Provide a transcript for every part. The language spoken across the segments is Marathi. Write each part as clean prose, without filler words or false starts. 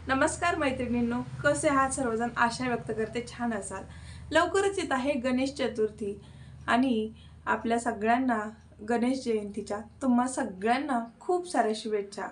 नमस्कार मैत्रिणींनो, कसे आहात सर्वजण? आशा व्यक्त करते छान असाल. लवकरच येत आहे गणेश चतुर्थी आणि आपल्या सगळ्यांना गणेश जयंतीच्या तुम्हा सगळ्यांना खूप साऱ्या शुभेच्छा.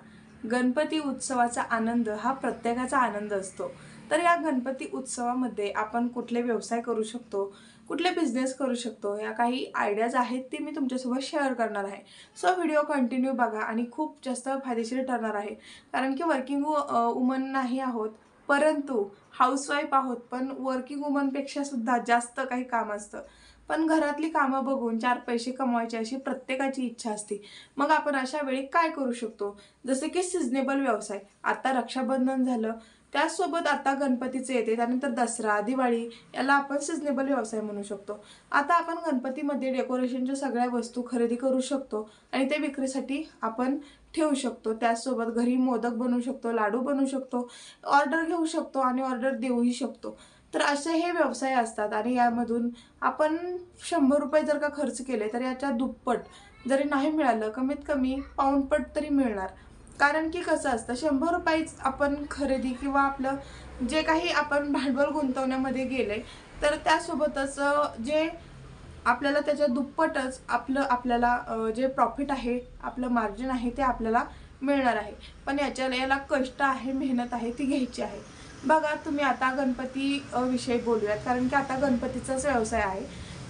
गणपती उत्सवाचा आनंद हा प्रत्येकाचा आनंद असतो. तर या गणपती उत्सवामध्ये आपण कुठले व्यवसाय करू शकतो, कुठले बिझनेस करू शकतो, या काही आयडियाज आहेत ते मी तुमच्यासोबत शेअर करणार आहे. सो व्हिडिओ कंटिन्यू बघा आणि खूप जास्त फायदेशीर ठरणार आहे. कारण की वर्किंग वुमन नाही आहोत, परंतु हाऊसवाईफ आहोत, पण वर्किंग वुमनपेक्षा सुद्धा जास्त काही काम असतं. पण घरातली कामं बघून 4 पैसे कमवायचे अशी प्रत्येकाची इच्छा असते. मग आपण अशा वेळी काय करू शकतो? जसे की सिजनेबल व्यवसाय. आता रक्षाबंधन झालं, त्याचसोबत आता गणपतीचे येते, त्यानंतर दसरा, दिवाळी याला आपण सिजनेबल व्यवसाय म्हणू शकतो. आता आपण गणपतीमध्ये डेकोरेशनच्या सगळ्या वस्तू खरेदी करू शकतो आणि ते विक्रीसाठी आपण ठेवू शकतो. त्याचसोबत घरी मोदक बनवू शकतो, लाडू बनवू शकतो, ऑर्डर घेऊ शकतो आणि ऑर्डर देऊही शकतो. तर असे हे व्यवसाय असतात आणि यामधून आपण 100 रुपये जर का खर्च केले तर याच्या दुप्पट जरी नाही मिळालं, कमीत कमी पाऊणपट तरी मिळणार. कारण की कसं असतं, 100 रुपयेच आपण खरेदी किंवा आपलं जे काही आपण भांडवल गुंतवण्यामध्ये गेले, तर त्यासोबतच जे आपल्याला त्याच्या दुप्पटच आपल्याला जे प्रॉफिट आहे, आपलं मार्जिन आहे ते आपल्याला मिळणार आहे. पण याला कष्ट आहे, मेहनत आहे, ती घ्यायची आहे. बघा तुम्ही आता गणपती विषयी बोलूयात, कारण की आता गणपतीचाच व्यवसाय आहे.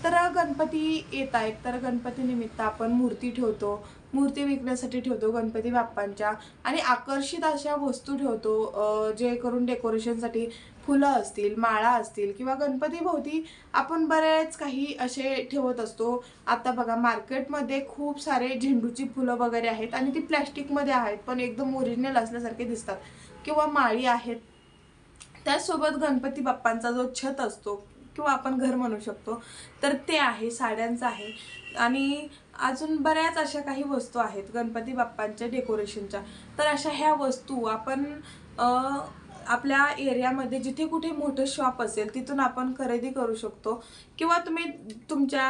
तर गणपती येत आहेत, तर गणपतीनिमित्त आपण मूर्ती ठेवतो, मूर्ती विकण्यासाठी ठेवतो गणपती बाप्पांच्या आणि आकर्षित अशा वस्तू ठेवतो, जे करून डेकोरेशनसाठी फुलं असतील, माळा असतील किंवा गणपतीभोवती आपण बरेच काही असे ठेवत असतो. आता बघा मार्केटमध्ये खूप सारे झेंडूची फुलं वगैरे आहेत आणि ती प्लॅस्टिकमध्ये आहेत, पण एकदम ओरिजिनल असल्यासारखे दिसतात. किंवा माळी आहेत. त्याचसोबत गणपती बाप्पांचा जो छत असतो किंवा आपण घर म्हणू शकतो, तर ते आहे, साड्यांचं आहे आणि अजून बऱ्याच अशा काही वस्तू आहेत गणपती बाप्पांच्या डेकोरेशनच्या. तर अशा ह्या वस्तू आपण आपल्या एरियामध्ये जिथे कुठे मोठं शॉप असेल तिथून आपण खरेदी करू शकतो किंवा तुम्ही तुमच्या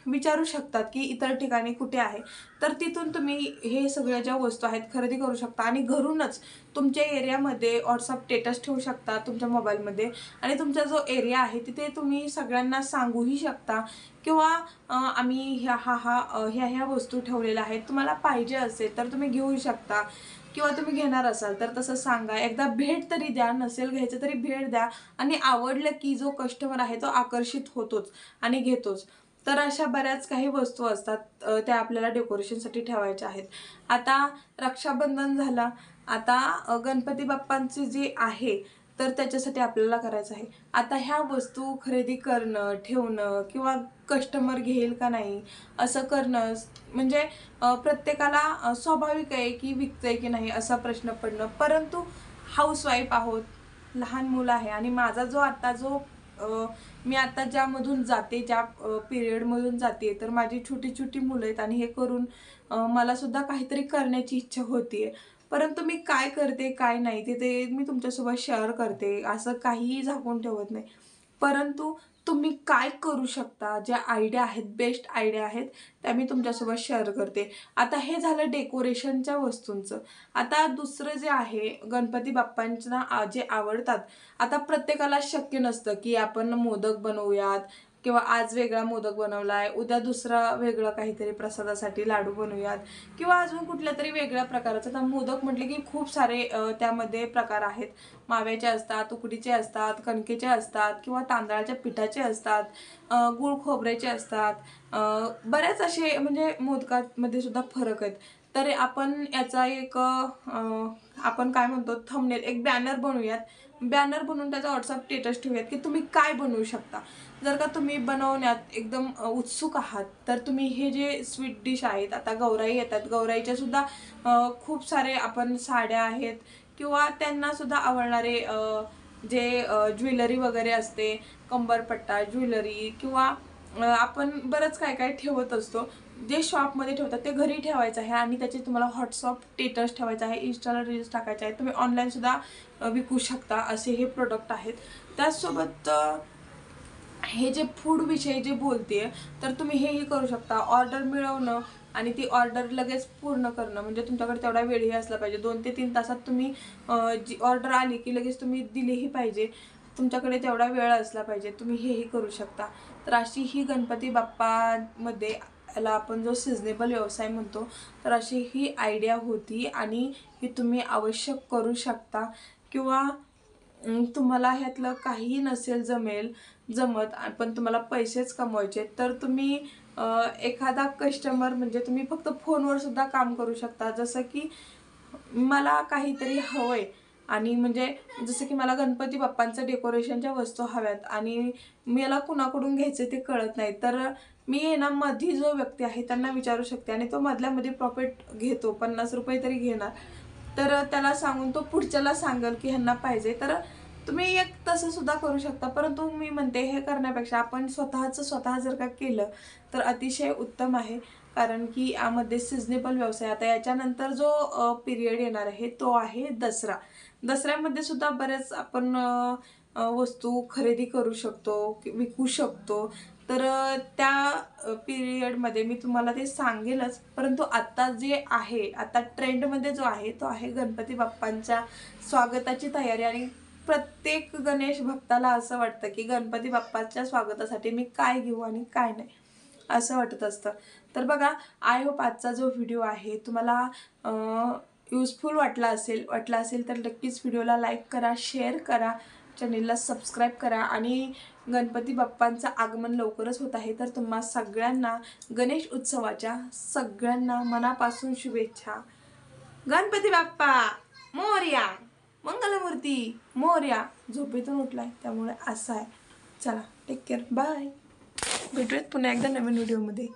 विचारू शकतात की इतर ठिकाणी कुठे आहे, तर तिथून तुम्ही हे सगळ्या ज्या वस्तू आहेत खरेदी करू शकता आणि घरूनच तुमच्या एरियामध्ये व्हॉट्सअप स्टेटस ठेवू शकता तुमच्या मोबाईलमध्ये आणि तुमचा जो एरिया आहे तिथे तुम्ही सगळ्यांना सांगूही शकता किंवा आम्ही ह्या वस्तू ठेवलेल्या आहेत, तुम्हाला पाहिजे असेल तर तुम्ही घेऊ शकता किंवा तुम्ही घेणार असाल तर तसं सांगा. एकदा भेट तरी द्या, नसेल घ्यायचं तरी भेट द्या आणि आवडलं की जो कस्टमर आहे तो आकर्षित होतोच आणि घेतोच. तर अशा बऱ्याच काही वस्तू असतात, त्या आपल्याला डेकोरेशनसाठी ठेवायच्या आहेत. आता रक्षाबंधन झाला, आता गणपती बाप्पांचे जे आहे तर त्याच्यासाठी आपल्याला करायचं आहे. आता ह्या वस्तू खरेदी करणं, ठेवणं किंवा कस्टमर घेईल का नाही असं करणं म्हणजे प्रत्येकाला स्वाभाविक आहे की विकतंय की नाही असा प्रश्न पडणं. परंतु हाऊसवाईफ आहोत, लहान मुलं आहे आणि माझा जो मी आता ज्यामधून जाते, ज्या पिरियडमधून जाते, तर माझी छोटी छोटी मुलं आहेत आणि हे करून मला सुद्धा काहीतरी करण्याची इच्छा होतीये. परंतु मी काय करते काय नाही ते मी तुमच्यासोबत शेअर करते, असं काहीही झाकून ठेवत नाही. परंतु तुम्ही काय करू शकता, ज्या आयडिया आहेत, बेस्ट आयडिया आहेत, त्या मी तुमच्यासोबत शेअर करते. आता हे झालं डेकोरेशनच्या वस्तूंचं. आता दुसरं जे आहे, गणपती बाप्पांना जे आवडतात, आता प्रत्येकाला शक्य नसतं की आपण मोदक बनवूयात किंवा आज वेगळा मोदक बनवलाय, उद्या दुसरा वेगळं काहीतरी प्रसादासाठी लाडू बनवूयात किंवा अजून कुठल्या तरी वेगळ्या प्रकाराचं. आता मोदक म्हटले की खूप सारे त्यामध्ये प्रकार आहेत. माव्याचे असतात, उकडीचे असतात, कणकेचे असतात किंवा तांदळाच्या पिठाचे असतात, गूळ खोबऱ्याचे असतात. बरेच असे म्हणजे मोदकामध्ये सुद्धा फरक आहेत. तर आपण याचा एक आपण काय म्हणतो, थंबनेल एक बॅनर बनवूयात. बॅनर बनवून त्याचा व्हॉट्सअप स्टेटस ठेवूयात की तुम्ही काय बनवू शकता. जर का तुम्ही बनवण्यात एकदम उत्सुक आहात तर तुम्ही हे जे स्वीट डिश आहेत, आता गौराई येतात, गौराईच्या सुद्धा खूप सारे आपण साड्या आहेत किंवा त्यांना सुद्धा आवडणारे जे ज्वेलरी वगैरे असते, कंबरपट्टा, ज्वेलरी किंवा आपण बरंच काय काय ठेवत असतो. जे शॉपमध्ये ठेवतात ते घरी ठेवायचं आहे आणि त्याचे तुम्हाला व्हॉट्सअप स्टेटस ठेवायचं आहे, इन्स्टाला रील्स टाकायचे आहेत, तुम्ही ऑनलाईनसुद्धा विकू शकता. असे हे प्रोडक्ट आहेत. त्याचसोबत हे जे फूड विषयी जे बोलते, तर तुम्ही हेही करू शकता. ऑर्डर मिळवणं आणि ती ऑर्डर लगेच पूर्ण करणं, म्हणजे तुमच्याकडे तेवढा वेळही असला पाहिजे. 2 ते 3 तासात तुम्ही जी ऑर्डर आली की लगेच तुम्ही दिलीही पाहिजे, तुमच्याकडे तेवढा वेळ असला पाहिजे, तुम्ही हेही करू शकता. तर अशी ही गणपती बाप्पामध्ये याला आपण जो सिजनेबल व्यवसाय म्हणतो, तर अशी ही आयडिया होती आणि ही तुम्ही आवश्यक करू शकता. किंवा तुम्हाला ह्यातलं काहीही नसेल जमत पण तुम्हाला पैसेच कमवायचे, तर तुम्ही एखादा कस्टमर म्हणजे तुम्ही फक्त फोनवर सुद्धा काम करू शकता. जसं की मला काहीतरी हवंय आणि म्हणजे जसं की मला गणपती बाप्पांचं डेकोरेशनच्या वस्तू हव्यात आणि मला कुणाकडून घ्यायचे ते कळत नाही, तर मी आहे ना मधी जो व्यक्ती आहे त्यांना विचारू शकते आणि तो मधल्यामध्ये प्रॉफिट घेतो, 50 रुपये तरी घेणार. तर त्याला सांगून तो पुढच्याला सांगेल की ह्यांना पाहिजे, तर तुम्ही एक तसं सुद्धा करू शकता. परंतु मी म्हणते हे करण्यापेक्षा आपण स्वतः जर का केलं तर अतिशय उत्तम आहे. कारण की यामध्ये सिजनेबल व्यवसाय, आता याच्यानंतर जो पिरियड येणार आहे तो आहे दसरा. दसऱ्यामध्ये सुद्धा बऱ्याच आपण वस्तू खरेदी करू शकतो, विकू शकतो. तर त्या पिरियडमध्ये मी तुम्हाला ते सांगेलच. परंतु आता जे आहे, आता ट्रेंडमध्ये जो आहे तो आहे गणपती बाप्पांच्या स्वागताची तयारी. आणि प्रत्येक गणेश भक्ताला असं वाटतं की गणपती बाप्पाच्या स्वागतासाठी मी काय घेऊ आणि काय नाही, असं वाटत असतं. तर बघा, आय होप आजचा जो व्हिडिओ आहे तुम्हाला युजफुल वाटला असेल तर नक्कीच व्हिडिओला लाईक करा, शेअर करा, चॅनेलला सबस्क्राईब करा. आणि गणपती बाप्पांचं आगमन लवकरच होत आहे, तर तुम्हा सगळ्यांना गणेश उत्सवाच्या सगळ्यांना मनापासून शुभेच्छा. गणपती बाप्पा मोरया, मंगलमूर्ती मोरया. झोपेतून उठलाय त्यामुळे असं आहे. चला, टेक केअर, बाय. भेटूयात पुन्हा एकदा नवीन व्हिडिओमध्ये.